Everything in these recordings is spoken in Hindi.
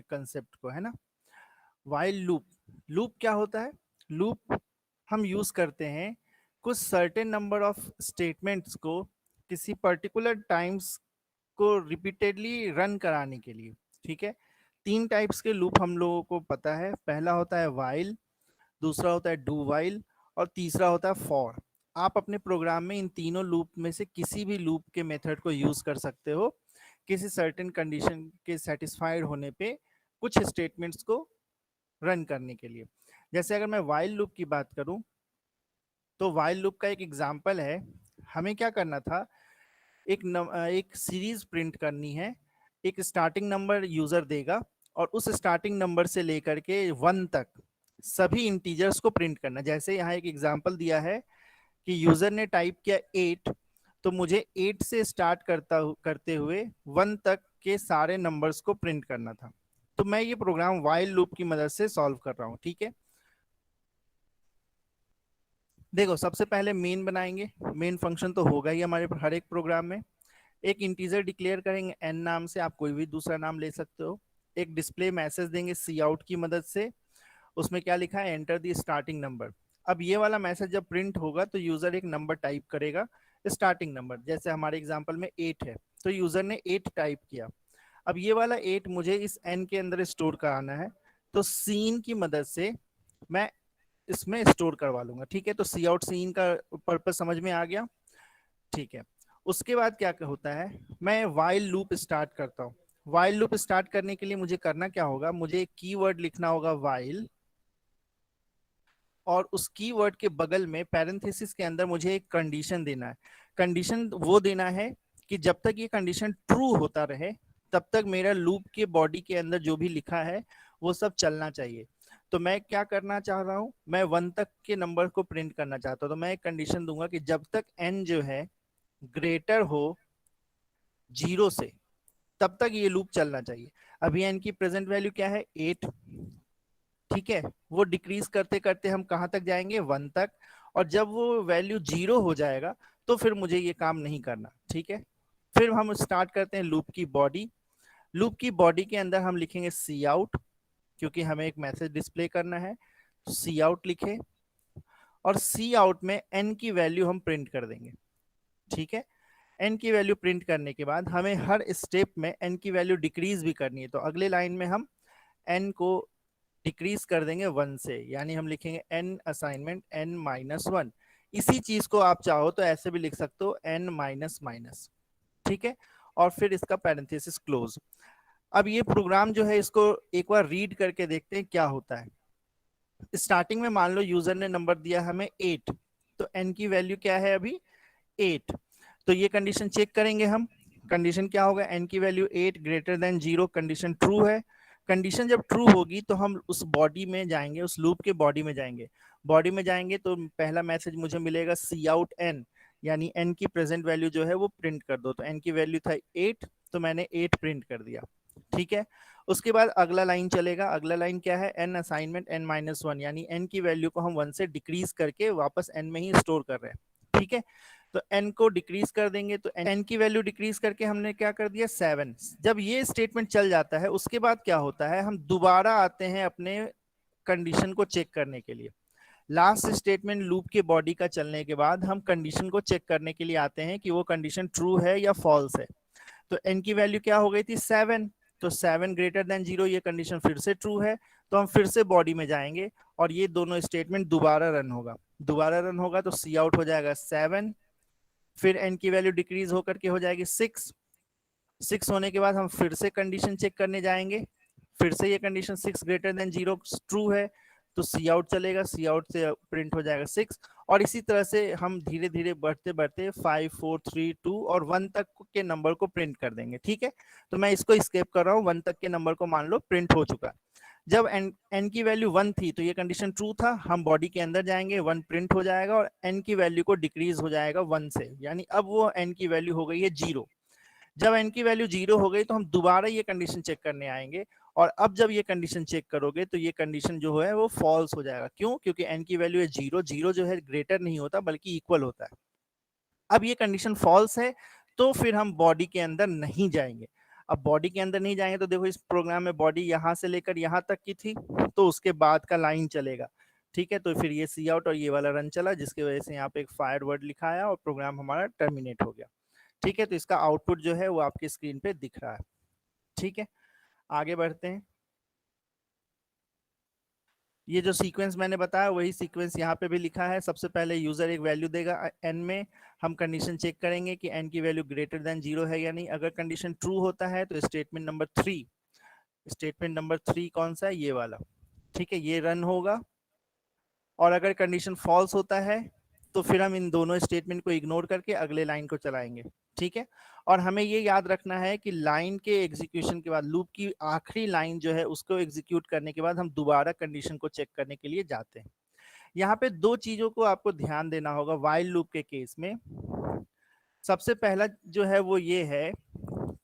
कंसेप्ट को, है ना। वाइल लूप, लूप क्या होता है? लूप हम यूज करते हैं कुछ सर्टेन नंबर ऑफ स्टेटमेंट्स को किसी पर्टिकुलर टाइम्स को रिपीटेडली रन कराने के लिए। ठीक है, तीन टाइप्स के लूप हम लोगों को पता है। पहला होता है वाइल, दूसरा होता है डू वाइल, और तीसरा होता है फॉर। आप अपने प्रोग्राम में इन तीनों लूप में से किसी भी लूप के मेथड को यूज कर सकते हो किसी सर्टेन कंडीशन के सेटिस्फाइड होने पे कुछ स्टेटमेंट्स को रन करने के लिए। जैसे अगर मैं वाइल लूप की बात करूं, तो वाइल लूप का एक एग्जांपल है। हमें क्या करना था, एक सीरीज प्रिंट करनी है। एक स्टार्टिंग नंबर यूजर देगा और उस स्टार्टिंग नंबर से लेकर के 1 तक सभी इंटीजर्स को प्रिंट करना। जैसे यहाँ एक एग्जांपल दिया है कि यूजर ने टाइप किया 8, तो मुझे 8 से स्टार्ट करते हुए 1 तक के सारे नंबर्स को प्रिंट करना था। तो मैं ये प्रोग्राम वाइल लूप की मदद से सॉल्व कर रहा हूँ। ठीक है, देखो सबसे पहले मेन बनाएंगे। मेन फंक्शन तो होगा ही हमारे हर एक प्रोग्राम में। एक इंटीजर डिक्लेयर करेंगे एन नाम से, आप कोई भी दूसरा नाम ले सकते हो। एक डिस्प्ले मैसेज देंगे सी आउट की मदद से, उसमें क्या लिखा है, एंटर दी स्टार्टिंग नंबर। अब ये वाला मैसेज जब प्रिंट होगा तो यूजर एक नंबर टाइप करेगा, स्टार्टिंग नंबर। जैसे हमारे एग्जांपल में 8 है, तो यूजर ने 8 टाइप किया। अब ये वाला 8 मुझे इस एन के अंदर स्टोर कराना है, तो सीन की मदद से मैं इसमें स्टोर करवा लूंगा। ठीक है, तो सी आउट सीन का पर्पज समझ में आ गया। ठीक है, उसके बाद क्या होता है, मैं वाइल लूप स्टार्ट करता हूँ। वाइल लूप स्टार्ट करने के लिए मुझे करना क्या होगा, मुझे एक कीवर्ड लिखना होगा वाइल, और उस कीवर्ड के बगल में पैरेंथेसिस के अंदर मुझे एक कंडीशन देना है। कंडीशन वो देना है कि जब तक ये कंडीशन ट्रू होता रहे तब तक मेरा लूप के बॉडी के अंदर जो भी लिखा है वो सब चलना चाहिए। तो मैं क्या करना चाह रहा हूं, मैं 1 तक के नंबर को प्रिंट करना चाहता हूं। तो मैं एक कंडीशन दूंगा कि जब तक n जो है ग्रेटर हो 0 से, तब तक ये लूप चलना चाहिए। अभी n की प्रेजेंट वैल्यू क्या है, 8। ठीक है, वो डिक्रीज करते करते हम कहां तक जाएंगे, 1 तक। और जब वो वैल्यू 0 हो जाएगा तो फिर मुझे ये काम नहीं करना। ठीक है, फिर हम स्टार्ट करते हैं लूप की बॉडी। लूप की बॉडी के अंदर हम लिखेंगे सी आउट, क्योंकि हमें एक मैसेज डिस्प्ले करना है। सी आउट लिखे और सी आउट में एन की वैल्यू हम प्रिंट कर देंगे। ठीक है, एन की वैल्यू प्रिंट करने के बाद हमें हर स्टेप में एन की वैल्यू डिक्रीज भी करनी है। तो अगले लाइन में हम एन को डिक्रीज कर देंगे 1 से, यानी हम लिखेंगे एन असाइनमेंट एन माइनस 1। इसी चीज को आप चाहो तो ऐसे भी लिख सकते हो, एन माइनस माइनस। ठीक है, और फिर इसका पैरेंथेसिस क्लोज। अब ये प्रोग्राम जो है इसको एक बार रीड करके देखते हैं क्या होता है। स्टार्टिंग में मान लो यूजर ने नंबर दिया हमें 8, तो एन की वैल्यू क्या है अभी, 8। तो ये कंडीशन चेक करेंगे हम। कंडीशन क्या होगा, एन की value 8 greater than 0, condition true है। कंडीशन जब ट्रू होगी तो हम उस बॉडी में जाएंगे, उस लूप के बॉडी में जाएंगे। बॉडी में जाएंगे तो पहला मैसेज मुझे मिलेगा सी आउट एन, यानी एन की प्रेजेंट वैल्यू जो है वो प्रिंट कर दो। तो एन की वैल्यू था 8, तो मैंने 8 प्रिंट कर दिया। ठीक है, उसके बाद अगला लाइन चलेगा। अगला लाइन क्या है, एन असाइनमेंट एन माइनस 1, यानी एन की वैल्यू को हम 1 से डिक्रीज करके वापस एन में ही स्टोर कर रहे हैं। ठीक है, तो n को डिक्रीज कर देंगे, तो n की वैल्यू डिक्रीज करके हमने क्या कर दिया, 7। जब ये स्टेटमेंट चल जाता है उसके बाद क्या होता है, हम दोबारा आते हैं अपने कंडीशन को चेक करने के लिए। लास्ट स्टेटमेंट लूप के बॉडी का चलने के बाद हम कंडीशन को चेक करने के लिए आते हैं कि वो कंडीशन ट्रू है या फॉल्स है। तो n की वैल्यू क्या हो गई थी, 7। तो 7 ग्रेटर देन 0, ये कंडीशन फिर से ट्रू है। तो हम फिर से बॉडी में जाएंगे और ये दोनों स्टेटमेंट दोबारा रन होगा। दोबारा रन होगा तो सी आउट हो जाएगा 7, फिर n की वैल्यू डिक्रीज होकर के हो जाएगी 6। 6 होने के बाद हम फिर से कंडीशन चेक करने जाएंगे। फिर से ये कंडीशन 6 ग्रेटर देन 0 ट्रू है, तो सी आउट चलेगा, सी आउट से प्रिंट हो जाएगा 6। और इसी तरह से हम धीरे धीरे बढ़ते बढ़ते 5 4 3 2 और 1 तक के नंबर को प्रिंट कर देंगे। ठीक है, तो मैं इसको स्केप कर रहा हूँ। 1 तक के नंबर को मान लो प्रिंट हो चुका। जब n की वैल्यू 1 थी तो ये कंडीशन ट्रू था, हम बॉडी के अंदर जाएंगे, 1 प्रिंट हो जाएगा और n की वैल्यू को डिक्रीज हो जाएगा 1 से, यानी अब वो n की वैल्यू हो गई है 0। जब n की वैल्यू 0 हो गई तो हम दोबारा ये कंडीशन चेक करने आएंगे, और अब जब ये कंडीशन चेक करोगे तो ये कंडीशन जो है वो फॉल्स हो जाएगा। क्यों, क्योंकि n की वैल्यू है 0, 0 जो है ग्रेटर नहीं होता बल्कि इक्वल होता है। अब ये कंडीशन फॉल्स है तो फिर हम बॉडी के अंदर नहीं जाएंगे। अब बॉडी के अंदर नहीं जाएंगे तो देखो इस प्रोग्राम में बॉडी यहाँ से लेकर यहाँ तक की थी, तो उसके बाद का लाइन चलेगा। ठीक है, तो फिर ये सी आउट और ये वाला रन चला, जिसकी वजह से यहाँ पे एक फायर वर्ड लिखा आया और प्रोग्राम हमारा टर्मिनेट हो गया। ठीक है, तो इसका आउटपुट जो है वो आपकी स्क्रीन पे दिख रहा है। ठीक है, आगे बढ़ते हैं। ये जो सीक्वेंस मैंने बताया वही सीक्वेंस यहाँ पे भी लिखा है। सबसे पहले यूजर एक वैल्यू देगा n में, हम कंडीशन चेक करेंगे कि n की वैल्यू ग्रेटर देन 0 है या नहीं। अगर कंडीशन ट्रू होता है तो स्टेटमेंट नंबर 3 कौन सा है, ये वाला। ठीक है, ये रन होगा। और अगर कंडीशन फॉल्स होता है तो फिर हम इन दोनों स्टेटमेंट को इग्नोर करके अगले लाइन को चलाएंगे। ठीक है, और हमें ये याद रखना है कि लाइन के एग्जीक्यूशन के बाद, लूप की आखिरी लाइन जो है उसको एग्जीक्यूट करने के बाद हम दोबारा कंडीशन को चेक करने के लिए जाते हैं। यहाँ पे दो चीजों को आपको ध्यान देना होगा व्हाइल लूप के केस में। सबसे पहला जो है वो ये है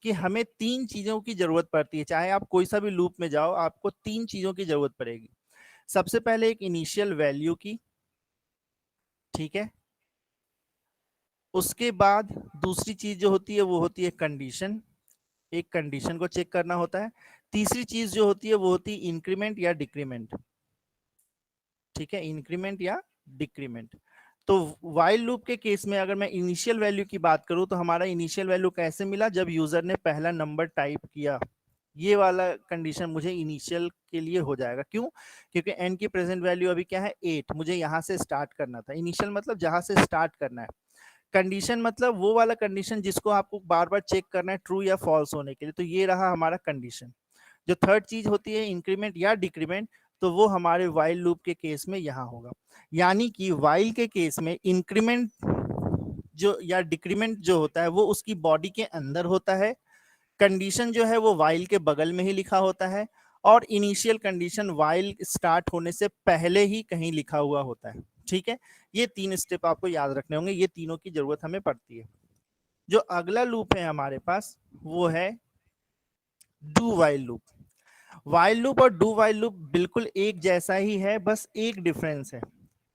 कि हमें तीन चीजों की जरूरत पड़ती है। चाहे आप कोई सा भी लूप में जाओ, आपको तीन चीजों की जरूरत पड़ेगी। सबसे पहले एक इनिशियल वैल्यू की, ठीक है। उसके बाद दूसरी चीज जो होती है वो होती है कंडीशन, एक कंडीशन को चेक करना होता है। तीसरी चीज जो होती है वो होती है इंक्रीमेंट या डिक्रीमेंट। ठीक है, इंक्रीमेंट या डिक्रीमेंट। तो व्हाइल लूप के केस में अगर मैं इनिशियल वैल्यू की बात करूं तो हमारा इनिशियल वैल्यू कैसे मिला, जब यूजर ने पहला नंबर टाइप किया। ये वाला कंडीशन मुझे इनिशियल के लिए हो जाएगा। क्यों? क्योंकि n की प्रेजेंट वैल्यू अभी क्या है 8, मुझे यहां से स्टार्ट करना था। इनिशियल मतलब जहां से स्टार्ट करना है। कंडीशन मतलब वो वाला कंडीशन जिसको आपको बार बार चेक करना है ट्रू या फॉल्स होने के लिए, तो ये रहा हमारा कंडीशन। जो थर्ड चीज होती है इंक्रीमेंट या डिक्रीमेंट, तो वो हमारे व्हाइल लूप के केस में यहाँ होगा। यानी कि व्हाइल के केस में इंक्रीमेंट जो या डिक्रीमेंट जो होता है वो उसकी बॉडी के अंदर होता है। कंडीशन जो है वो व्हाइल के बगल में ही लिखा होता है। और इनिशियल कंडीशन व्हाइल स्टार्ट होने से पहले ही कहीं लिखा हुआ होता है। ठीक है, ये तीन स्टेप आपको याद रखने होंगे, ये तीनों की जरूरत हमें पड़ती है। जो अगला लूप है हमारे पास वो है do while loop. While loop और डू व्हाइल लूप बिल्कुल एक जैसा ही है, बस एक डिफरेंस है।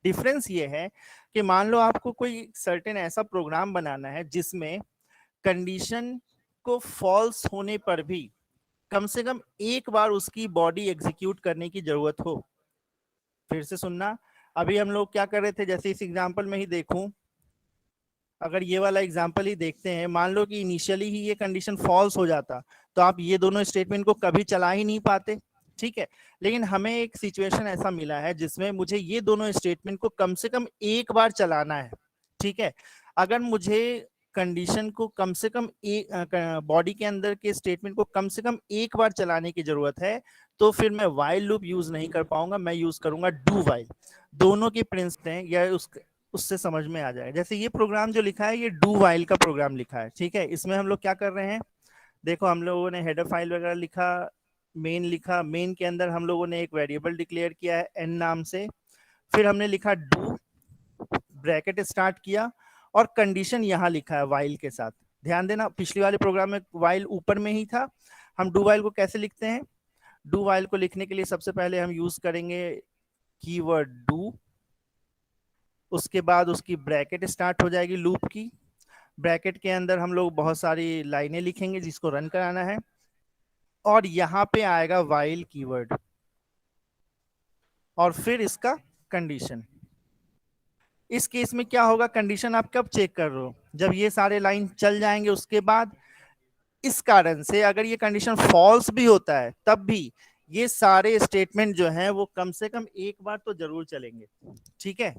डिफरेंस ये है कि मान लो आपको कोई सर्टेन ऐसा प्रोग्राम बनाना है जिसमें कंडीशन को फॉल्स होने पर भी कम से कम एक बार उसकी बॉडी एग्जीक्यूट करने की जरूरत हो। फिर से सुनना, अभी हम लोग क्या कर रहे थे, जैसे इस एग्जांपल में ही देखूं, अगर ये वाला एग्जांपल ही देखते हैं, मान लो कि इनिशियली ही ये कंडीशन फॉल्स हो जाता तो आप ये दोनों स्टेटमेंट को कभी चला ही नहीं पाते। ठीक है, लेकिन हमें एक सिचुएशन ऐसा मिला है जिसमें मुझे ये दोनों स्टेटमेंट को कम से कम एक बार चलाना है। ठीक है, अगर मुझे कंडीशन को कम से कम एक बॉडी के अंदर के स्टेटमेंट को कम से कम एक बार चलाने की जरूरत है, तो फिर मैं व्हाइल लूप यूज नहीं कर पाऊंगा, मैं यूज करूंगा डू व्हाइल। दोनों के प्रिंसिपल हैं, या उससे समझ में आ जाएगा। जैसे ये प्रोग्राम जो लिखा है ये डू व्हाइल का प्रोग्राम लिखा है। ठीक है, इसमें हम लोग क्या कर रहे हैं, देखो हम लोगों ने हेडर फाइल वगैरह लिखा, मेन लिखा, मेन के अंदर हम लोगों ने एक वेरिएबल डिक्लेयर किया है एन नाम से, फिर हमने लिखा डू, ब्रैकेट स्टार्ट किया, और कंडीशन यहाँ लिखा है व्हाइल के साथ। ध्यान देना, पिछले वाले प्रोग्राम में व्हाइल ऊपर में ही था। हम डू व्हाइल को कैसे लिखते हैं, डू व्हाइल को लिखने के लिए सबसे पहले हम यूज करेंगे कीवर्ड डू, उसके बाद उसकी ब्रैकेट स्टार्ट हो जाएगी लूप की, ब्रैकेट के अंदर हम लोग बहुत सारी लाइनें लिखेंगे जिसको रन कराना है, और यहाँ पे आएगा व्हाइल कीवर्ड, और फिर इसका कंडीशन। इस केस में क्या होगा, कंडीशन आप कब चेक कर रहे हो, जब ये सारे लाइन चल जाएंगे उसके बाद। इस कारण से अगर ये कंडीशन फॉल्स भी होता है तब भी ये सारे स्टेटमेंट जो हैं वो कम से कम एक बार तो जरूर चलेंगे। ठीक है,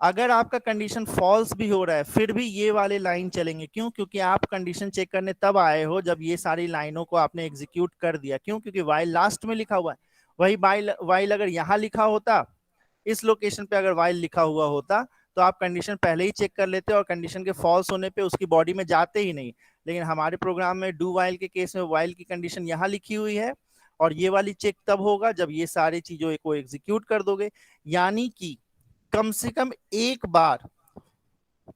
अगर आपका कंडीशन फॉल्स भी हो रहा है फिर भी ये वाले लाइन चलेंगे। क्यों? क्योंकि आप कंडीशन चेक करने तब आए हो जब ये सारी लाइनों को आपने एग्जीक्यूट कर दिया। क्यों? क्योंकि वाइल लास्ट में लिखा हुआ है। वही वाइल अगर यहाँ लिखा होता, इस लोकेशन पे अगर वाइल लिखा हुआ होता, तो आप कंडीशन पहले ही चेक कर लेते और कंडीशन के फॉल्स होने पे उसकी बॉडी में जाते ही नहीं। लेकिन हमारे प्रोग्राम में डू वाइल के केस में वाइल की कंडीशन यहाँ लिखी हुई है, और ये वाली चेक तब होगा जब ये सारी चीजों को एग्जीक्यूट कर दोगे। यानी कि कम से कम एक बार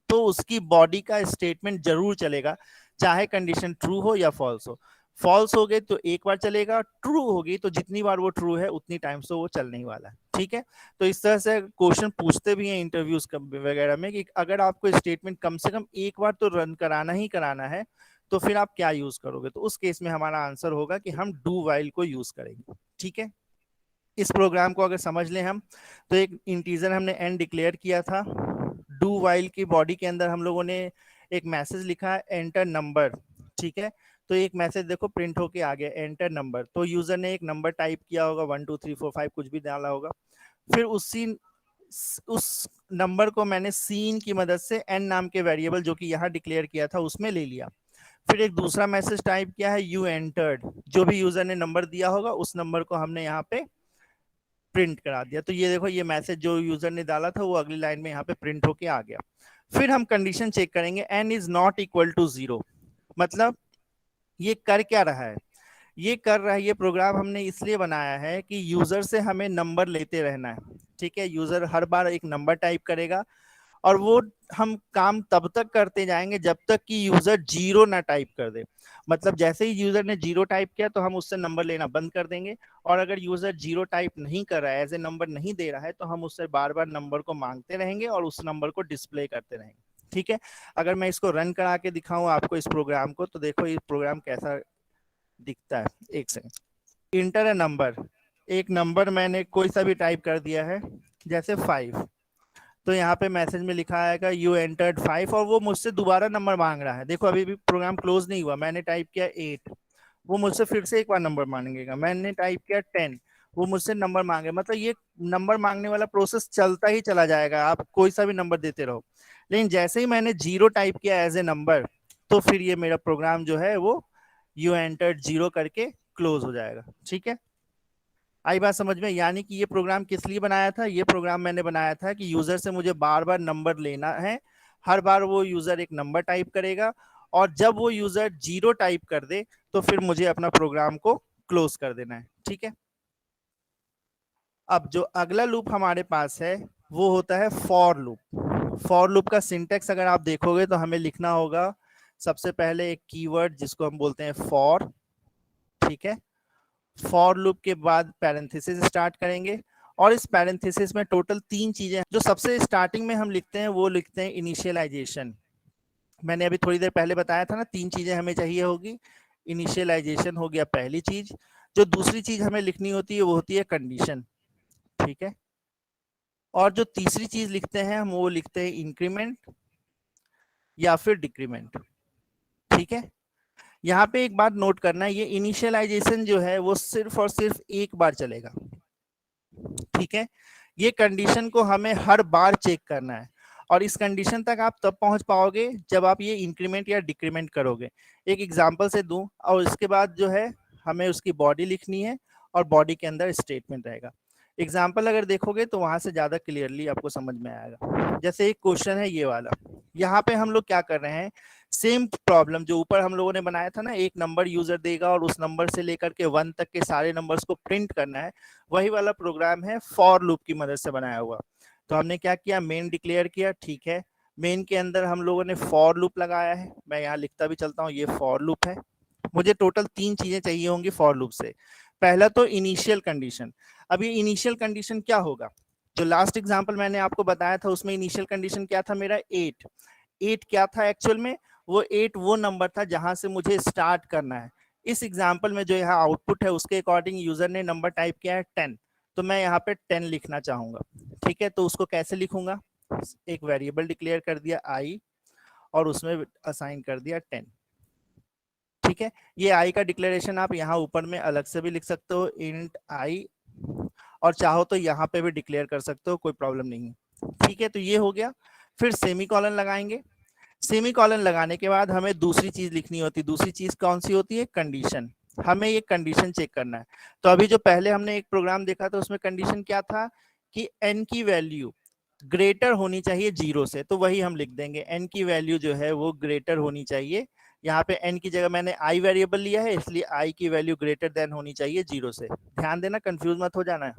तो उसकी बॉडी का स्टेटमेंट जरूर चलेगा, चाहे कंडीशन ट्रू हो या फॉल्स हो। फॉल्स हो गए तो एक बार चलेगा, ट्रू होगी तो जितनी बार वो ट्रू है उतनी टाइम से वो चलने ही वाला है। ठीक है, तो इस तरह से क्वेश्चन पूछते भी हैं इंटरव्यूज वगैरह में कि अगर आपको स्टेटमेंट कम से कम एक बार तो रन कराना ही कराना है, तो फिर आप क्या यूज करोगे? तो उस केस में हमारा आंसर होगा कि हम डू वाइल को यूज करेंगे। ठीक है, इस प्रोग्राम को अगर समझ लें हम, तो एक इंटीजर हमने एन डिक्लेयर किया था, डू वाइल की बॉडी के अंदर हम लोगों ने एक मैसेज लिखा है एंटर नंबर। ठीक है, तो एक मैसेज देखो प्रिंट होके आ गया एंटर नंबर, तो यूजर ने एक नंबर टाइप किया होगा 1 2 3 4 5 कुछ भी डाला होगा, फिर उस नंबर को मैंने सीन की मदद से एन नाम के वेरिएबल जो कि यहाँ डिक्लेयर किया था उसमें ले लिया, फिर एक दूसरा मैसेज टाइप किया है यू एंटर्ड, जो भी यूजर ने नंबर दिया होगा उस नंबर को हमने यहाँ पे प्रिंट करा दिया। तो ये देखो ये मैसेज जो यूजर ने डाला था वो अगली लाइन में यहाँ पे प्रिंट होके आ गया। फिर हम कंडीशन चेक करेंगे n is not equal to 0, मतलब ये कर क्या रहा है? ये कर रहा है, ये प्रोग्राम हमने इसलिए बनाया है कि यूजर से हमें नंबर लेते रहना है। ठीक है, यूजर हर बार एक नंबर टाइप करेगा और वो हम काम तब तक करते जाएंगे जब तक कि यूजर 0 ना टाइप कर दे। मतलब जैसे ही यूजर ने 0 टाइप किया तो हम उससे नंबर लेना बंद कर देंगे, और अगर यूजर 0 टाइप नहीं कर रहा है, एज ए नंबर नहीं दे रहा है, तो हम उससे बार बार नंबर को मांगते रहेंगे और उस नंबर को डिस्प्ले करते रहेंगे। ठीक है, अगर मैं इसको रन करा के दिखाऊं आपको इस प्रोग्राम को, तो देखो ये प्रोग्राम कैसा दिखता है। एक सेकंड, इंटर ए नंबर, एक नंबर मैंने कोई सा भी टाइप कर दिया है जैसे 5, तो यहाँ पे मैसेज में लिखा आएगा यू एंटर्ड 5, और वो मुझसे दोबारा नंबर मांग रहा है। देखो अभी भी प्रोग्राम क्लोज नहीं हुआ, मैंने टाइप किया 8, वो मुझसे फिर से एक बार नंबर मांगेगा, मैंने टाइप किया 10, वो मुझसे नंबर मांगे, मतलब ये नंबर मांगने वाला प्रोसेस चलता ही चला जाएगा, आप कोई सा भी नंबर देते रहो। लेकिन जैसे ही मैंने 0 टाइप किया एज ए नंबर, तो फिर ये मेरा प्रोग्राम जो है वो यू एंटर्ड 0 करके क्लोज हो जाएगा। ठीक है, आई बात समझ में? यानी कि ये प्रोग्राम किस लिए बनाया था? ये प्रोग्राम मैंने बनाया था कि यूजर से मुझे बार बार नंबर लेना है, हर बार वो यूजर एक नंबर टाइप करेगा, और जब वो यूजर 0 टाइप कर दे तो फिर मुझे अपना प्रोग्राम को क्लोज कर देना है। ठीक है, अब जो अगला लूप हमारे पास है वो होता है फॉर लूप। फॉर लूप का सिंटेक्स अगर आप देखोगे तो हमें लिखना होगा सबसे पहले एक कीवर्ड जिसको हम बोलते हैं फॉर। ठीक है, फॉर लूप के बाद पैरेंथेसिस स्टार्ट करेंगे, और इस पैरेंथेसिस में टोटल 3 चीजें जो सबसे स्टार्टिंग में हम लिखते हैं वो लिखते हैं इनिशियलाइजेशन। मैंने अभी थोड़ी देर पहले बताया था ना 3 चीजें हमें चाहिए होगी। इनिशियलाइजेशन हो गया पहली चीज। जो दूसरी चीज हमें लिखनी होती है वो होती है कंडीशन। ठीक है, और जो तीसरी चीज लिखते हैं हम वो लिखते हैं इंक्रीमेंट या फिर डिक्रीमेंट। ठीक है, यहाँ पे एक बात नोट करना है, ये इनिशियलाइजेशन जो है वो सिर्फ और सिर्फ एक बार चलेगा। ठीक है, ये कंडीशन को हमें हर बार चेक करना है, और इस कंडीशन तक आप तब पहुंच पाओगे जब आप ये इंक्रीमेंट या डिक्रीमेंट करोगे। एक एग्जांपल से दूं, और इसके बाद जो है हमें उसकी बॉडी लिखनी है, और बॉडी के अंदर स्टेटमेंट रहेगा। एग्जाम्पल अगर देखोगे तो वहां से ज्यादा क्लियरली आपको समझ में आएगा। जैसे एक क्वेश्चन है ये वाला, यहाँ पे हम लोग क्या कर रहे हैं, सेम प्रॉब्लम जो ऊपर हम लोगों ने बनाया था ना, एक नंबर यूजर देगा और उस नंबर से लेकर के 1 तक के सारे नंबर्स को प्रिंट करना है, वही वाला प्रोग्राम है फॉर लूप की मदद से बनाया हुआ। तो हमने क्या किया, मेन डिक्लेयर किया। ठीक है, मेन के अंदर हम लोगों ने फॉर लूप लगाया है, मैं यहाँ लिखता भी चलता हूँ, ये फॉर लूप है। मुझे टोटल 3 चीजें चाहिए होंगी फॉर लूप से। पहला तो इनिशियल कंडीशन। अब ये इनिशियल कंडीशन क्या होगा, जो लास्ट एग्जांपल मैंने आपको बताया था उसमें इनिशियल कंडीशन क्या था मेरा, 8। 8 क्या था एक्चुअल में, वो 8 वो नंबर था जहां से मुझे स्टार्ट करना है। इस एग्जांपल में जो यहाँ आउटपुट है उसके अकॉर्डिंग यूजर ने नंबर टाइप किया है 10, तो मैं यहाँ पे 10 लिखना चाहूंगा। ठीक है, तो उसको कैसे लिखूंगा, एक वेरिएबल डिक्लेयर कर दिया आई, और उसमें असाइन कर दिया 10। ठीक है, ये आई का डिक्लेरेशन आप यहाँ ऊपर में अलग से भी लिख सकते हो, इंट आई, और चाहो तो यहाँ पे भी डिक्लेयर कर सकते हो, कोई प्रॉब्लम नहीं है। ठीक है, तो ये हो गया। फिर सेमी कॉलन लगाएंगे। सेमी कॉलन लगाने के बाद हमें दूसरी चीज लिखनी होती है। दूसरी चीज कौन सी होती है, कंडीशन। हमें ये कंडीशन चेक करना है। तो अभी जो पहले हमने एक प्रोग्राम देखा था उसमें कंडीशन क्या था कि n की वैल्यू ग्रेटर होनी चाहिए 0 से, तो वही हम लिख देंगे, n की वैल्यू जो है वो ग्रेटर होनी चाहिए। यहाँ पे n की जगह मैंने i वेरिएबल लिया है, इसलिए i की वैल्यू ग्रेटर देन होनी चाहिए 0 से। ध्यान देना, कंफ्यूज मत हो जाना है।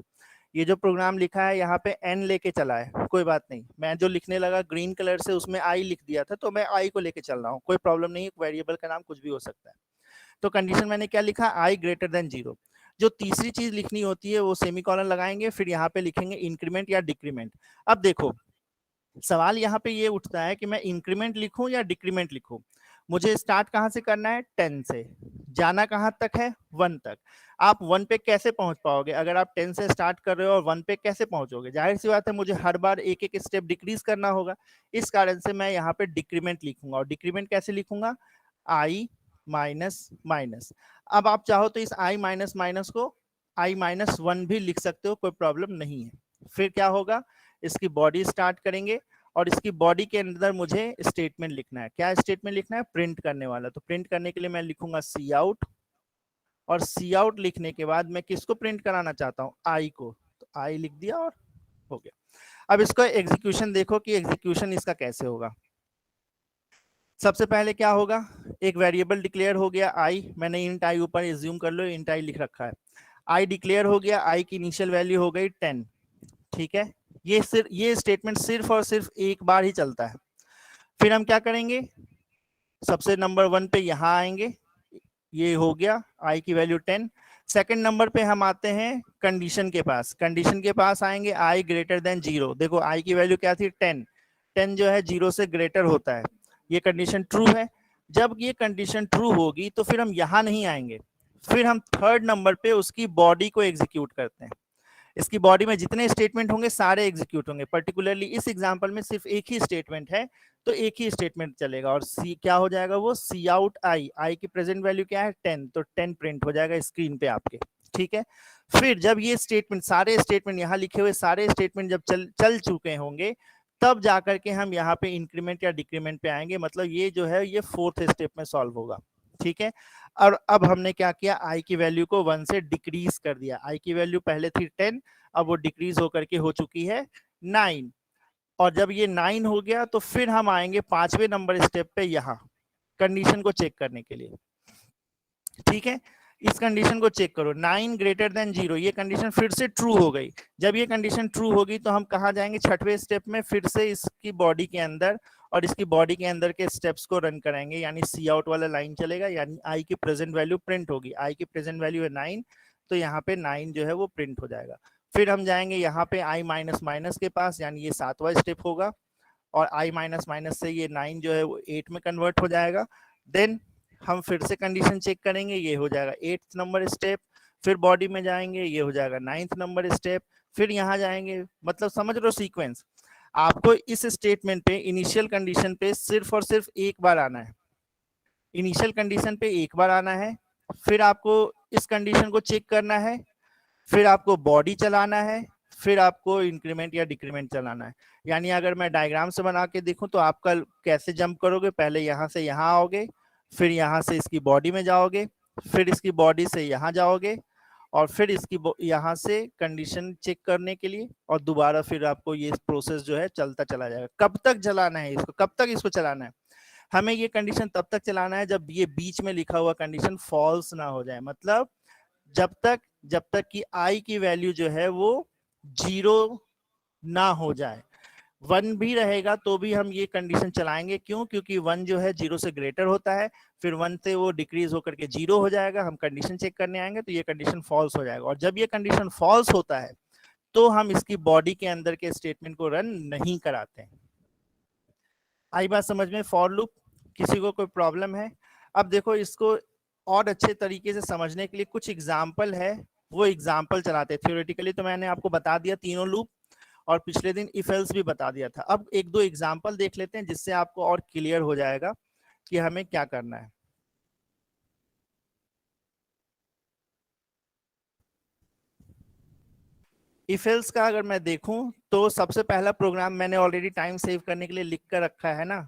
ये जो प्रोग्राम लिखा है यहाँ पे n लेके चला है, कोई बात नहीं, मैं जो लिखने लगा ग्रीन कलर से उसमें i लिख दिया था, तो मैं i को लेके चल रहा हूँ, कोई प्रॉब्लम नहीं है, वेरिएबल का नाम कुछ भी हो सकता है। तो कंडीशन मैंने क्या लिखा, i ग्रेटर देन 0। जो तीसरी चीज लिखनी होती है वो सेमीकोलन लगाएंगे, फिर यहाँ पे लिखेंगे इंक्रीमेंट या डिक्रीमेंट। अब देखो सवाल यहाँ पे ये उठता है कि मैं इंक्रीमेंट लिखूं या डिक्रीमेंट लिखूं। मुझे स्टार्ट कहाँ से करना है, 10 से, जाना कहाँ तक है, 1 तक। आप 1 पे कैसे पहुंच पाओगे, अगर आप 10 से स्टार्ट कर रहे हो और 1 पे कैसे पहुंचोगे, जाहिर सी बात है मुझे हर बार एक एक स्टेप डिक्रीज करना होगा। इस कारण से मैं यहाँ पे डिक्रीमेंट लिखूंगा, और डिक्रीमेंट कैसे लिखूंगा, आई माइनस माइनस। अब आप चाहो तो इस आई माइनस माइनस को आई माइनस 1 भी लिख सकते हो, कोई प्रॉब्लम नहीं है। फिर क्या होगा, इसकी बॉडी स्टार्ट करेंगे, और इसकी बॉडी के अंदर मुझे स्टेटमेंट लिखना है। क्या स्टेटमेंट लिखना है, प्रिंट करने वाला। तो प्रिंट करने के लिए मैं लिखूंगा सी आउट, और सी आउट लिखने के बाद मैं किसको प्रिंट कराना चाहता हूँ, आई को, तो आई लिख दिया और हो गया। अब इसको एग्जीक्यूशन देखो कि एग्जीक्यूशन इसका कैसे होगा। सबसे पहले क्या होगा, एक वेरिएबल डिक्लेयर हो गया आई, मैंने इंट आई ऊपर एज्यूम कर लो इंट आई लिख रखा है, आई डिक्लेयर हो गया, आई की इनिशियल वैल्यू हो गई 10, ठीक है। ये स्टेटमेंट सिर्फ और सिर्फ एक बार ही चलता है। फिर हम क्या करेंगे, सबसे नंबर 1 पे यहां आएंगे, ये हो गया आई की वैल्यू 10। सेकंड नंबर पे हम आते हैं कंडीशन के पास, कंडीशन के पास आएंगे आई ग्रेटर देन 0। देखो आई की वैल्यू क्या थी, 10, 10 जो है 0 से ग्रेटर होता है, ये कंडीशन ट्रू है। जब ये कंडीशन ट्रू होगी तो फिर हम यहां नहीं आएंगे, फिर हम थर्ड नंबर पे उसकी बॉडी को एग्जीक्यूट करते हैं। इसकी बॉडी में जितने स्टेटमेंट होंगे सारे एग्जीक्यूट होंगे। पर्टिकुलरली इस एग्जांपल में सिर्फ एक ही स्टेटमेंट है, तो एक ही स्टेटमेंट चलेगा, और सी क्या हो जाएगा, वो सी आउट आई, आई की प्रेजेंट वैल्यू क्या है 10, तो 10 प्रिंट हो जाएगा स्क्रीन पे आपके, ठीक है। फिर जब ये स्टेटमेंट, सारे स्टेटमेंट यहाँ लिखे हुए सारे स्टेटमेंट जब चल चुके होंगे, तब जाकर के हम यहाँ पे इंक्रीमेंट या डिक्रीमेंट पे आएंगे, मतलब ये जो है ये फोर्थ स्टेप में सॉल्व होगा, ठीक है। और अब हमने क्या किया, आई की वैल्यू को 1 से डिक्रीज कर दिया। आई की वैल्यू पहले थी 10, अब वो डिक्रीज होकर के हो चुकी है 9, और जब ये 9 हो गया तो फिर हम आएंगे 5वें नंबर स्टेप पे, यहाँ कंडीशन को चेक करने के लिए, ठीक है। इस कंडीशन को चेक करो, 9 ग्रेटर देन 0, ये कंडीशन फिर से ट्रू हो गई। जब ये कंडीशन ट्रू होगी तो हम कहाँ जाएंगे, छठवें स्टेप में, फिर से इसकी बॉडी के अंदर, और इसकी बॉडी के अंदर के स्टेप्स को रन कराएंगे, यानी सी आउट वाला लाइन चलेगा, यानी आई की प्रेजेंट वैल्यू प्रिंट होगी। आई की प्रेजेंट वैल्यू है 9, तो यहाँ पे 9 जो है वो प्रिंट हो जाएगा। फिर हम जाएंगे यहाँ पे आई माइनस माइनस के पास, यानी ये 7वां स्टेप होगा, और आई माइनस माइनस से ये 9 जो है वो 8 में कन्वर्ट हो जाएगा। देन हम फिर से कंडीशन चेक करेंगे, ये हो जाएगा 8th नंबर स्टेप, फिर बॉडी में जाएंगे, ये हो जाएगा 9th नंबर स्टेप, फिर यहाँ जाएंगे, मतलब समझ लो सीक्वेंस। आपको इस स्टेटमेंट पे, इनिशियल कंडीशन पे सिर्फ और सिर्फ एक बार आना है, इनिशियल कंडीशन पे एक बार आना है, फिर आपको इस कंडीशन को चेक करना है, फिर आपको बॉडी चलाना है, फिर आपको इंक्रीमेंट या डिक्रीमेंट चलाना है। यानी अगर मैं डायग्राम से बना के देखूं तो आपका कैसे जंप करोगे, पहले यहाँ से यहाँ आओगे, फिर यहाँ से इसकी बॉडी में जाओगे, फिर इसकी बॉडी से यहाँ जाओगे, और फिर इसकी यहाँ से कंडीशन चेक करने के लिए, और दोबारा फिर आपको ये प्रोसेस जो है चलता चला जाएगा। कब तक चलाना है इसको, कब तक इसको चलाना है, हमें ये कंडीशन तब तक चलाना है जब ये बीच में लिखा हुआ कंडीशन फॉल्स ना हो जाए, मतलब जब तक कि आई की वैल्यू जो है वो 0 ना हो जाए। 1 भी रहेगा तो भी हम ये कंडीशन चलाएंगे, क्यों, क्योंकि 1 जो है 0 से ग्रेटर होता है, फिर 1 से वो डिक्रीज होकर के 0 हो जाएगा, हम कंडीशन चेक करने आएंगे तो ये कंडीशन फॉल्स हो जाएगा, और जब ये कंडीशन फॉल्स होता है तो हम इसकी बॉडी के अंदर के स्टेटमेंट को रन नहीं कराते हैं। आई बात समझ में, फॉर लूप, किसी को कोई प्रॉब्लम है। अब देखो इसको और अच्छे तरीके से समझने के लिए कुछ एग्जाम्पल है, वो एग्जाम्पल चलाते हैं। थ्योरेटिकली तो मैंने आपको बता दिया तीनों लूप, और पिछले दिन इफ एल्स भी बता दिया था। अब एक दो एग्जाम्पल देख लेते हैं जिससे आपको और क्लियर हो जाएगा कि हमें क्या करना है। इफ एल्स का अगर मैं देखूं तो सबसे पहला प्रोग्राम मैंने ऑलरेडी टाइम सेव करने के लिए लिख कर रखा है ना,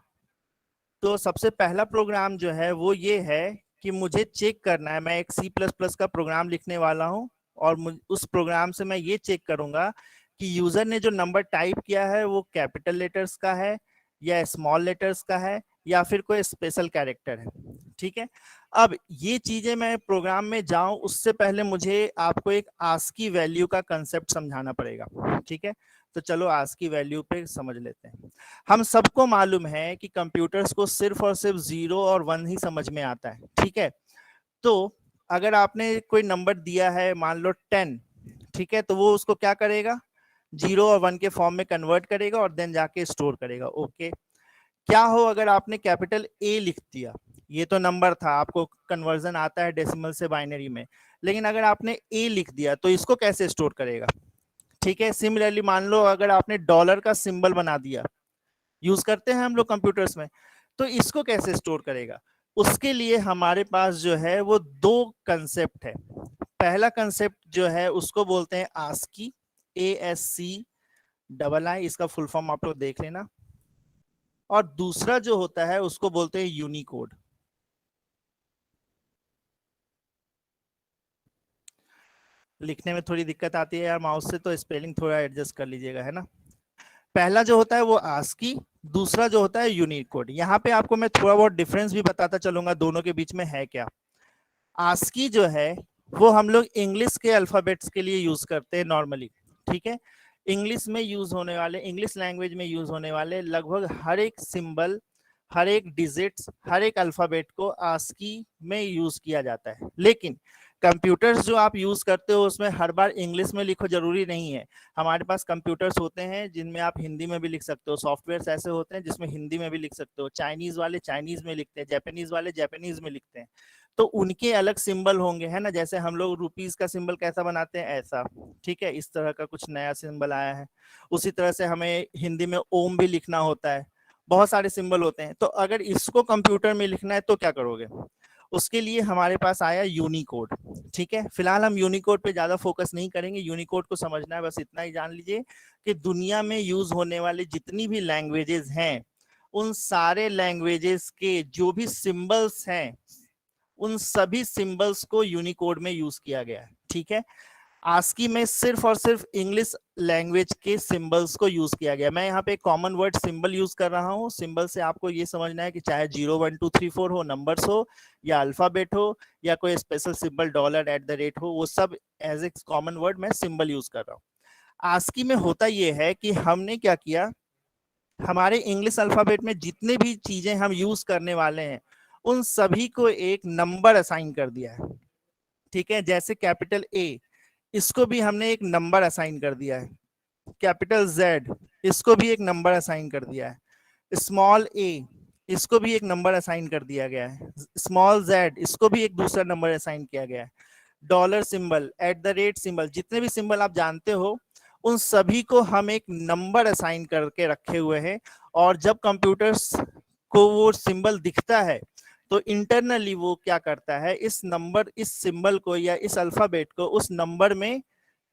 तो सबसे पहला प्रोग्राम जो है वो ये है कि मुझे चेक करना है, मैं एक C++ का प्रोग्राम लिखने वाला हूं, और उस प्रोग्राम से मैं ये चेक करूंगा कि यूजर ने जो नंबर टाइप किया है वो कैपिटल लेटर्स का है या स्मॉल लेटर्स का है या फिर कोई स्पेशल कैरेक्टर है, ठीक है। अब ये चीजें मैं प्रोग्राम में जाऊं उससे पहले मुझे आपको एक आस्की वैल्यू का कंसेप्ट समझाना पड़ेगा, ठीक है। तो चलो आस्की वैल्यू पे समझ लेते हैं। हम सबको मालूम है कि कंप्यूटर्स को सिर्फ और सिर्फ 0 और 1 ही समझ में आता है, ठीक है। तो अगर आपने कोई नंबर दिया है, मान लो 10, ठीक है, तो वो उसको क्या करेगा, 0 और 1 के फॉर्म में कन्वर्ट करेगा और देन जाके स्टोर करेगा, ओके। क्या हो अगर आपने कैपिटल ए लिख दिया, ये तो नंबर था, आपको कन्वर्जन आता है डेसिमल से बाइनरी में, लेकिन अगर आपने ए लिख दिया तो इसको कैसे स्टोर करेगा? ठीक है, सिमिलरली मान लो अगर आपने डॉलर का सिंबल बना दिया, यूज करते हैं हम लोग कंप्यूटर्स में, तो इसको कैसे स्टोर करेगा? उसके लिए हमारे पास जो है वो दो कंसेप्ट है। पहला कंसेप्ट जो है उसको बोलते हैं आस्की, ASCII, इसका फुल फॉर्म आप लोग देख लेना। और दूसरा जो होता है उसको बोलते हैं यूनिकोड। लिखने में थोड़ी दिक्कत आती है यार माउस से, तो स्पेलिंग थोड़ा एडजस्ट कर लीजिएगा, है ना। पहला जो होता है वो आस्की, दूसरा जो होता है यूनिकोड। यहाँ पे आपको मैं थोड़ा बहुत डिफरेंस भी बताता चलूंगा दोनों के बीच में है क्या। आस्की जो है वो हम लोग इंग्लिश के अल्फाबेट्स के लिए यूज करते हैं नॉर्मली, ठीक है। इंग्लिश में यूज होने वाले, इंग्लिश लैंग्वेज में यूज होने वाले लगभग हर एक सिंबल, हर एक डिजिट्स, हर एक अल्फाबेट को आस्की में यूज किया जाता है। लेकिन कंप्यूटर्स जो आप यूज करते हो उसमें हर बार इंग्लिश में लिखो जरूरी नहीं है। हमारे पास कंप्यूटर्स होते हैं जिनमें आप हिंदी में भी लिख सकते हो, सॉफ्टवेयर ऐसे होते हैं जिसमें हिंदी में भी लिख सकते हो, चाइनीज वाले चाइनीज में लिखते हैं, जापानीज वाले जापानीज में लिखते हैं, तो उनके अलग सिंबल होंगे, है ना। जैसे हम लोग रुपीज का सिंबल कैसा बनाते हैं, ऐसा, ठीक है, इस तरह का कुछ नया सिंबल आया है। उसी तरह से हमें हिंदी में ओम भी लिखना होता है, बहुत सारे सिंबल होते हैं। तो अगर इसको कंप्यूटर में लिखना है तो क्या करोगे? उसके लिए हमारे पास आया यूनिकोड, ठीक है। फिलहाल हम यूनिकोड पे ज्यादा फोकस नहीं करेंगे, यूनिकोड को समझना है, बस इतना ही जान लीजिए कि दुनिया में यूज होने वाली जितनी भी लैंग्वेजेस हैं, उन सारे लैंग्वेजेस के जो भी सिंबल्स हैं, उन सभी सिंबल्स को यूनिकोड में यूज किया गया है, ठीक है। आस्की में सिर्फ और सिर्फ इंग्लिश लैंग्वेज के सिंबल्स को यूज किया गया। मैं यहाँ पे कॉमन वर्ड सिंबल यूज कर रहा हूँ। सिंबल से आपको ये समझना है कि चाहे 0 1 2 3 4 हो, नंबर्स हो, या अल्फाबेट हो, या कोई स्पेशल सिंबल $@ हो, वो सब एज ए कॉमन वर्ड मैं सिंबल यूज कर रहा हूँ। आस्की में होता ये है कि हमने क्या किया, हमारे इंग्लिश अल्फाबेट में जितने भी चीजें हम यूज करने वाले हैं उन सभी को एक नंबर असाइन कर दिया है, ठीक है। जैसे कैपिटल ए, इसको भी हमने एक नंबर असाइन कर दिया है। कैपिटल जेड, इसको भी एक नंबर असाइन कर दिया है। स्मॉल ए, इसको भी एक नंबर असाइन कर दिया गया है। स्मॉल जेड, इसको भी एक दूसरा नंबर असाइन किया गया है। डॉलर सिंबल, @ सिंबल, जितने भी सिंबल आप जानते हो उन सभी को हम एक नंबर असाइन करके रखे हुए हैं। और जब कंप्यूटर्स को वो सिंबल दिखता है तो इंटरनली वो क्या करता है, इस नंबर, इस सिंबल को या इस अल्फाबेट को उस नंबर में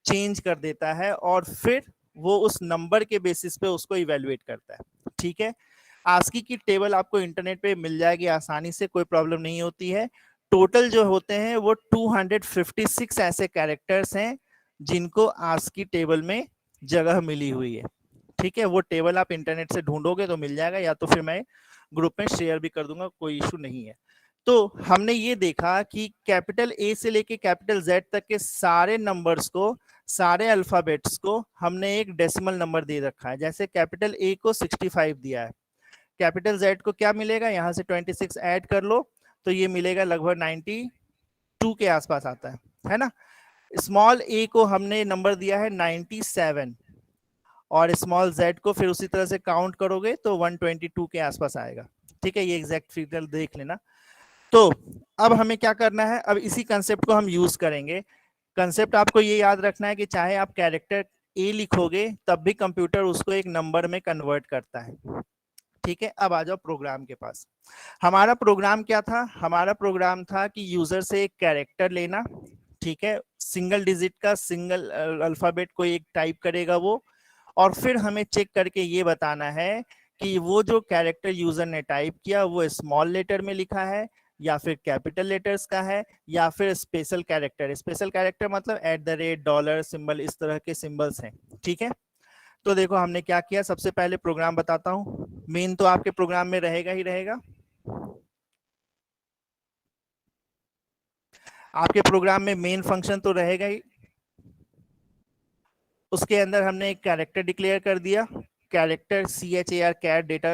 चेंज कर देता है, और फिर वो उस नंबर के बेसिस पे उसको इवेल्युएट करता है, ठीक है। आस्की की टेबल आपको इंटरनेट पे मिल जाएगी आसानी से, कोई प्रॉब्लम नहीं होती है। टोटल जो होते हैं वो 256 ऐसे कैरेक्टर्स हैं जिनको आस्की टेबल में जगह मिली हुई है, ठीक है। वो टेबल आप इंटरनेट से ढूंढोगे तो मिल जाएगा, या तो फिर मैं ग्रुप में शेयर भी कर दूंगा, कोई इशू नहीं है। तो हमने ये देखा कि कैपिटल ए से लेके कैपिटल जेड तक के सारे नंबर्स को, सारे अल्फाबेट्स को हमने एक डेसिमल नंबर दे रखा है। जैसे कैपिटल ए को 65 दिया है, कैपिटल जेड को क्या मिलेगा, यहाँ से 26 ऐड कर लो तो ये मिलेगा लगभग 92 के आसपास आता है ना। स्मॉल ए को हमने नंबर दिया है 97, और स्मॉल जेड को फिर उसी तरह से काउंट करोगे तो 122 के आसपास आएगा, ठीक है। ये एग्जैक्ट फिगर देख लेना। तो अब हमें क्या करना है, अब इसी कंसेप्ट को हम यूज करेंगे। कंसेप्ट आपको ये याद रखना है कि चाहे आप कैरेक्टर ए लिखोगे तब भी कंप्यूटर उसको एक नंबर में कन्वर्ट करता है, ठीक है। अब आ जाओ प्रोग्राम के पास। हमारा प्रोग्राम क्या था, हमारा प्रोग्राम था कि यूजर से एक कैरेक्टर लेना, ठीक है, सिंगल डिजिट का, सिंगल अल्फाबेट को एक टाइप करेगा वो, और फिर हमें चेक करके ये बताना है कि वो जो कैरेक्टर यूजर ने टाइप किया वो स्मॉल लेटर में लिखा है, या फिर कैपिटल लेटर्स का है, या फिर स्पेशल कैरेक्टर। स्पेशल कैरेक्टर मतलब @ डॉलर सिंबल, इस तरह के सिंबल्स हैं, ठीक है। तो देखो हमने क्या किया, सबसे पहले प्रोग्राम बताता हूँ। मेन तो आपके प्रोग्राम में रहेगा ही रहेगा, आपके प्रोग्राम में मेन फंक्शन तो रहेगा ही। उसके अंदर हमने एक कैरेक्टर डिक्लेयर कर दिया, character CHAR, char data,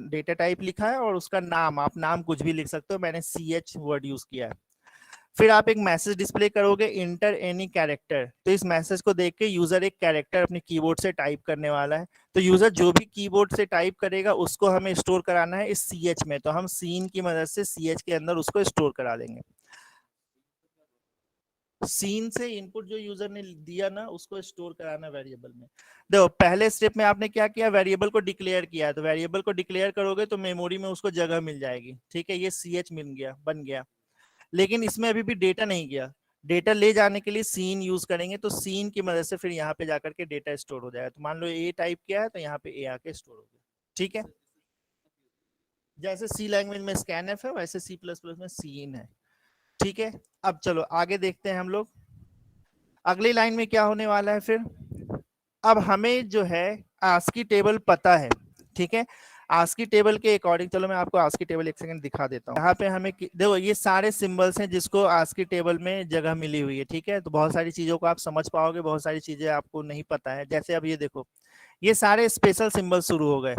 data type लिखा है, और उसका नाम, आप नाम कुछ भी लिख सकते हो, मैंने CH वर्ड यूज किया है। फिर आप एक मैसेज डिस्प्ले करोगे, इंटर एनी कैरेक्टर। तो इस मैसेज को देख के यूजर एक कैरेक्टर अपने कीबोर्ड से टाइप करने वाला है। तो यूजर जो भी कीबोर्ड से टाइप करेगा उसको हमें स्टोर कराना है इस CH में। तो हम सीन की मदद से CH के अंदर उसको स्टोर करा देंगे। सीन से इनपुट जो यूजर ने दिया ना उसको स्टोर कराना वेरिएबल में। देखो पहले स्टेप में आपने क्या किया, वेरिएबल को डिक्लेयर किया। तो वेरिएबल को डिक्लेयर करोगे तो मेमोरी में उसको जगह मिल जाएगी, ठीक है, ये CH मिल गया, बन गया। लेकिन इसमें अभी भी डेटा नहीं गया। डेटा ले जाने के लिए सीन यूज करेंगे। तो सीन की मदद से फिर यहाँ पे जाकर के डेटा स्टोर हो जाएगा। तो मान लो ए टाइप किया है तो यहाँ पे ए आके स्टोर हो गया, ठीक है। जैसे सी लैंग्वेज में स्कैनएफ है वैसे C++ में सीन है, ठीक है। अब चलो आगे देखते हैं हम लोग अगली लाइन में क्या होने वाला है फिर। अब हमें जो है आस्की टेबल पता है, ठीक है। आस्की टेबल के अकॉर्डिंग, चलो मैं आपको आस्की टेबल एक सेकंड दिखा देता हूँ। यहाँ पे हमें देखो ये सारे सिंबल्स हैं जिसको आस्की टेबल में जगह मिली हुई है, ठीक है। तो बहुत सारी चीजों को आप समझ पाओगे, बहुत सारी चीजें आपको नहीं पता है। जैसे अब ये देखो, ये सारे स्पेशल सिंबल शुरू हो गए।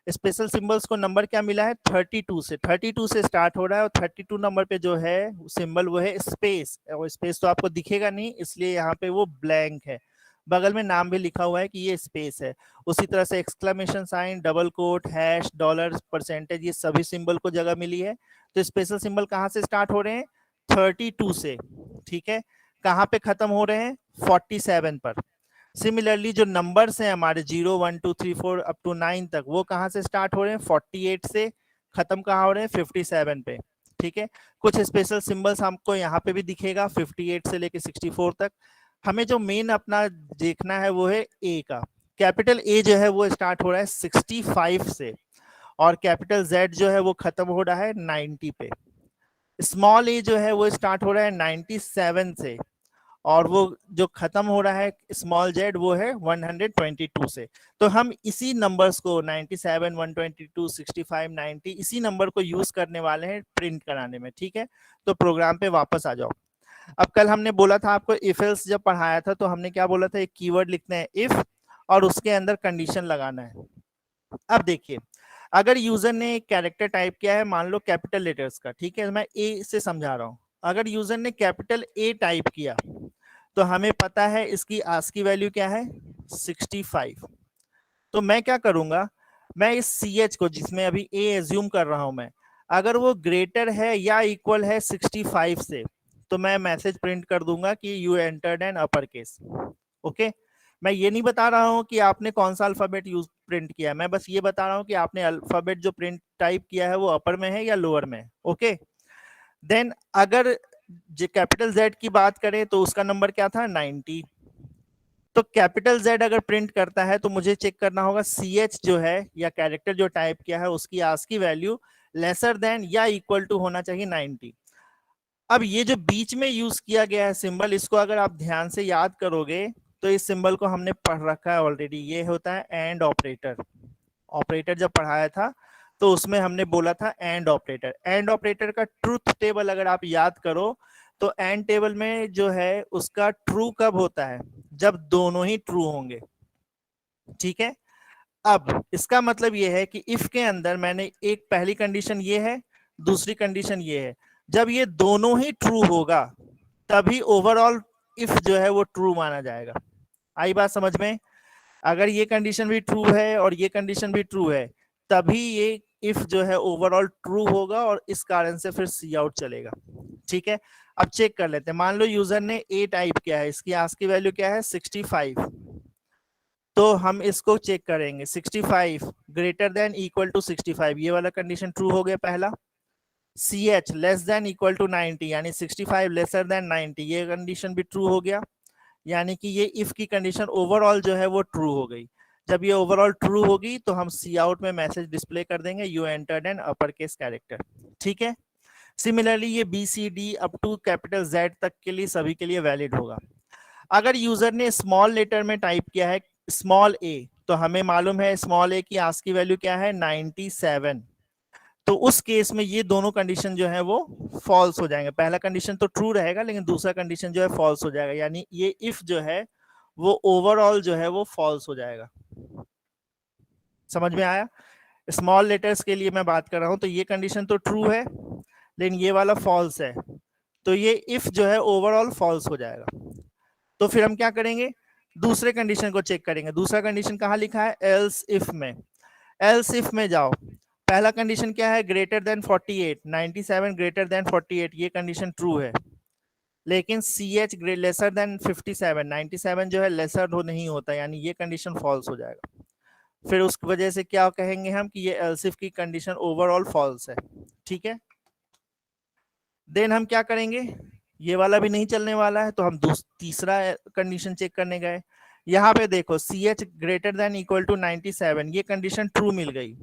स्पेशल सिंबल्स को नंबर क्या मिला है, 32 से। 32 से स्टार्ट हो रहा है और 32 नंबर पे जो है सिंबल वो है स्पेस। और स्पेस तो आपको दिखेगा नहीं, इसलिए यहाँ पे वो ब्लैंक है। बगल में नाम भी लिखा हुआ है कि ये स्पेस है। उसी तरह से exclamation sign, double quote, hash, dollar, percentage, ये सभी सिंबल को जगह मिली है। तो स्पेशल सिंबल कहाँ से स्टार्ट हो रहे हैं, 32 से, ठीक है। कहाँ पे खत्म हो रहे हैं, 47 पर। सिमिलरली जो नंबर्स हैं हमारे 0 1 2 3 4 अप टू 9 तक, वो कहाँ से स्टार्ट हो रहे हैं, 48 से। खत्म कहाँ हो रहे हैं, 57 पे, ठीक है। कुछ स्पेशल सिंबल्स हमको यहाँ पे भी दिखेगा 58 से लेके 64 तक। हमें जो मेन अपना देखना है वो है ए का। कैपिटल ए जो है वो स्टार्ट हो रहा है 65 से, और कैपिटल जेड जो है वो खत्म हो रहा है 90 पे। स्मॉल ए जो है वो स्टार्ट हो रहा है 97 से, और वो जो खत्म हो रहा है स्मॉल जेड वो है 122 से। तो हम इसी नंबर्स को 97, 122, 65, 90 इसी नंबर को यूज करने वाले हैं प्रिंट कराने में, ठीक है। तो प्रोग्राम पे वापस आ जाओ। अब कल हमने बोला था आपको इफ एल्स जब पढ़ाया था तो हमने क्या बोला था, एक कीवर्ड लिखते हैं इफ, और उसके अंदर कंडीशन लगाना है। अब देखिए, अगर यूजर ने एक कैरेक्टर टाइप किया है, मान लो कैपिटल लेटर्स का, ठीक है, मैं ए से समझा रहा हूं। अगर यूजर ने कैपिटल ए टाइप किया तो हमें पता है इसकी आस्की वैल्यू क्या है, 65। तो मैं क्या करूंगा, मैं इस CH को जिसमें अभी ए एज्यूम कर रहा हूं मैं, अगर वो ग्रेटर है या इक्वल है 65 से, तो मैं मैसेज प्रिंट कर दूंगा कि you entered an upper case. Okay, मैं ये नहीं बता रहा हूं कि आपने कौन सा अल्फाबेट यूज प्रिंट किया, मैं बस ये बता रहा हूं कि आपने अल्फाबेट जो प्रिंट टाइप किया है वो अपर में है या लोअर में। ओके, देन अगर कैपिटल जेड की बात करें तो उसका नंबर क्या था, 90। तो कैपिटल जेड अगर प्रिंट करता है तो मुझे चेक करना होगा CH जो है या कैरेक्टर जो टाइप किया है उसकी आस्की वैल्यू लेसर देन या इक्वल टू होना चाहिए 90। अब ये जो बीच में यूज किया गया है सिंबल, इसको अगर आप ध्यान से याद करोगे तो इस सिंबल को हमने पढ़ रखा है ऑलरेडी। ये होता है एंड ऑपरेटर। ऑपरेटर जब पढ़ाया था तो उसमें हमने बोला था एंड ऑपरेटर। एंड ऑपरेटर का ट्रूथ टेबल अगर आप याद करो तो एंड टेबल में जो है उसका ट्रू कब होता है, जब दोनों ही ट्रू होंगे, ठीक है। अब इसका मतलब ये है कि इफ के अंदर मैंने एक पहली कंडीशन ये है, दूसरी कंडीशन ये है, जब ये दोनों ही ट्रू होगा तभी ओवरऑल इफ जो है वो ट्रू माना जाएगा। आई बात समझ में। अगर ये कंडीशन भी ट्रू है और ये कंडीशन भी ट्रू है तभी ये इफ जो है ओवरऑल ट्रू होगा, और इस कारण से फिर सी आउट चलेगा, ठीक है। अब चेक कर लेते हैं, मान लो यूजर ने ए टाइप किया है, इसकी आस्की वैल्यू क्या है, 65। तो हम इसको चेक करेंगे, 65 ग्रेटर देन इक्वल टू 65, ये वाला कंडीशन ट्रू हो गया पहला। CH less than equal to 90 यानी 65 लेसर देन 90, ये कंडीशन भी ट्रू हो गया। यानी कि ये इफ की कंडीशन ओवरऑल जो है वो ट्रू हो गई। जब ये ओवरऑल ट्रू होगी तो हम सी आउट में मैसेज डिस्प्ले कर देंगे you entered an upper case character, ठीक है। सिमिलरली ये BCD up to capital Z तक के लिए सभी के लिए वैलिड होगा। अगर यूजर ने स्मॉल लेटर में टाइप किया है स्मॉल a, तो हमें मालूम है स्मॉल a की आस्की वैल्यू क्या है, 97। तो उस केस में ये दोनों कंडीशन जो है वो फॉल्स हो जाएंगे। पहला कंडीशन तो ट्रू रहेगा लेकिन दूसरा कंडीशन जो है फॉल्स हो जाएगा, यानी ये इफ जो है वो ओवरऑल जो है वो फॉल्स हो जाएगा। समझ में आया। स्मॉल लेटर्स के लिए मैं बात कर रहा हूं, तो ये कंडीशन तो ट्रू है लेकिन ये वाला फॉल्स है, तो ये इफ जो है ओवरऑल फॉल्स हो जाएगा। तो फिर हम क्या करेंगे, दूसरे कंडीशन को चेक करेंगे। दूसरा कंडीशन कहाँ लिखा है, एल्स इफ में। एल्स इफ में जाओ, पहला कंडीशन क्या है, ग्रेटर देन 48, 97 ग्रेटर देन 48, ये कंडीशन ट्रू है। लेकिन सी एच लेसर देन 57, 97 जो है लेसर हो नहीं होता, यानी ये कंडीशन फॉल्स हो जाएगा। फिर उस वजह से क्या कहेंगे हम कि ये एल्स इफ की कंडीशन ओवरऑल फॉल्स है। ठीक है, देन हम क्या करेंगे, ये वाला भी नहीं चलने वाला है, तो हम तीसरा कंडीशन चेक करने गए। यहाँ पे देखो C H greater than equal to 97, ये कंडीशन ट्रू मिल गई।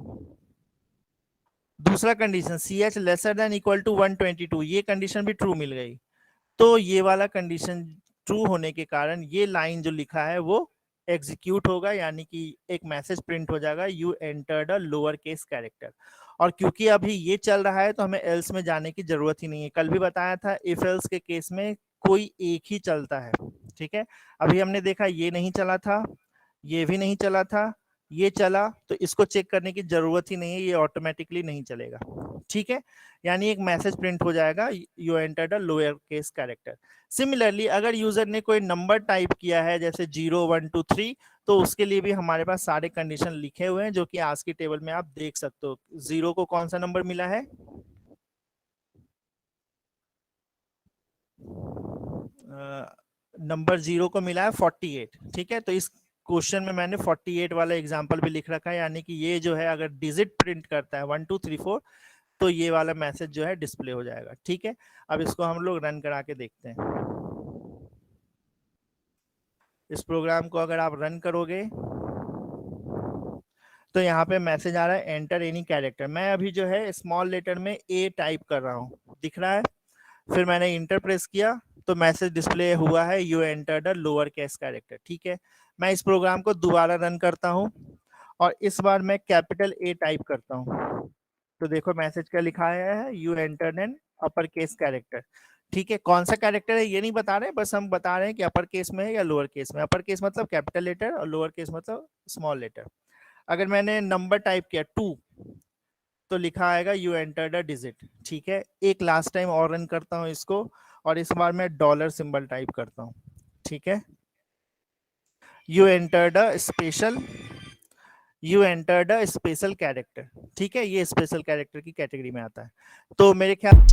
दूसरा condition C H lesser than equal to 122, ये कंडीशन भी ट्रू मिल गई। तो ये वाला कंडीशन ट्रू होने के कारण ये लाइन जो लिखा है वो एग्जीक्यूट होगा, यानी कि एक मैसेज प्रिंट हो जाएगा, you entered a lower case character. और क्योंकि अभी ये चल रहा है तो हमें एल्स में जाने की जरूरत ही नहीं है। कल भी बताया था इफ एल्स के केस में कोई एक ही चलता है। ठीक है, अभी हमने देखा ये नहीं चला था, ये भी नहीं चला था, ये चला, तो इसको चेक करने की जरूरत ही नहीं है, ये ऑटोमेटिकली नहीं चलेगा। ठीक है, यानी एक मैसेज प्रिंट हो जाएगा, you entered a lower case character. Similarly अगर यूजर ने कोई नंबर टाइप किया है जैसे 0 1 2 3, तो उसके लिए भी हमारे पास सारे कंडीशन लिखे हुए हैं, जो कि आज की टेबल में आप देख सकते हो। 0 को कौन सा नंबर मिला है, नंबर 0 को मिला है 48। ठीक है, तो इस क्वेश्चन में मैंने 48 वाला एग्जांपल भी लिख रखा है, यानी कि ये जो है अगर डिजिट प्रिंट करता है 1 2 3 4, तो ये वाला मैसेज जो है डिस्प्ले हो जाएगा। ठीक है, अब इसको हम लोग रन करा के देखते हैं। इस प्रोग्राम को अगर आप रन करोगे तो यहाँ पे मैसेज आ रहा है एंटर एनी कैरेक्टर। मैं अभी जो है स्मॉल लेटर में ए टाइप कर रहा हूँ, दिख रहा है। फिर मैंने इंटर प्रेस किया तो मैसेज डिस्प्ले हुआ है, you entered a lower case character. ठीक है, मैं इस प्रोग्राम को दोबारा रन करता हूँ और इस बार मैं कैपिटल ए टाइप करता हूँ, तो देखो मैसेज क्या लिखा है, you entered an upper case character. ठीक है, कौन सा कैरेक्टर है ये नहीं बता रहे, बस हम बता रहे हैं कि अपर केस में है या लोअर केस में। अपर केस मतलब कैपिटल लेटर और लोअर केस मतलब स्मॉल लेटर। अगर मैंने नंबर टाइप किया 2, तो लिखा आएगा यू एंटर्ड अ डिजिट। ठीक है, एक लास्ट टाइम और रन करता हूँ इसको, और इस बार मैं डॉलर सिंबल टाइप करता हूँ। ठीक है, you entered a special, you entered a special character. ठीक है, ये स्पेशल कैरेक्टर की कैटेगरी में आता है। तो मेरे ख्याल